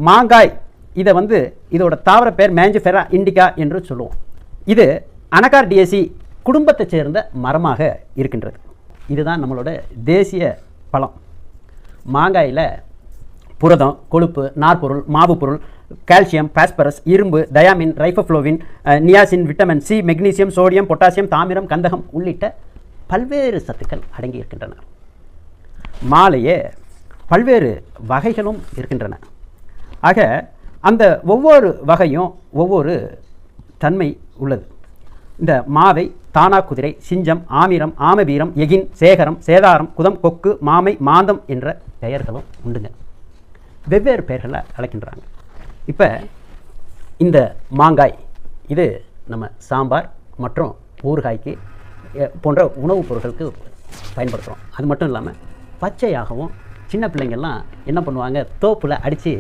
மாங்காய் இதை வந்து இதோட தாவர பேர் மேஞ்சிஃபெரா இண்டிகா என்று சொல்லுவோம். இது அனகார்டியேசி குடும்பத்தைச் சேர்ந்த மரமாக இருக்கின்றது. இதுதான் நம்மளோட தேசிய பழம். மாங்காயில் புரதம், கொழுப்பு, நார்பொருள், மாவு பொருள், கால்சியம், பாஸ்பரஸ், இரும்பு, thiamine, riboflavin, niacin, vitamin C, magnesium, sodium, potassium, தாமிரம், கந்தகம் உள்ளிட்ட பல்வேறு சத்துக்கள் அடங்கி இருக்கின்றன. மாலையே பல்வேறு வகைகளும் இருக்கின்றன. ஆக அந்த ஒவ்வொரு வகையும் ஒவ்வொரு தன்மை உள்ளது. இந்த மாவை தானா குதிரை, சிஞ்சம், ஆமிரம், ஆமவீரம், எகின், சேகரம், சேதாரம், குதம், கொக்கு, மாமை, மாந்தம் என்ற பெயர்களும் உண்டுங்க. வெவ்வேறு பெயர்களை அழைக்கின்றாங்க. இப்போ இந்த மாங்காய் இது நம்ம சாம்பார் மற்றும் ஊறுகாய்க்கு போன்ற உணவுப் பொருட்களுக்கு பயன்படுத்துகிறோம். அது மட்டும் இல்லாமல் பச்சையாகவும் சின்ன பிள்ளைங்கள்லாம் என்ன பண்ணுவாங்க, தோப்பில் அடித்து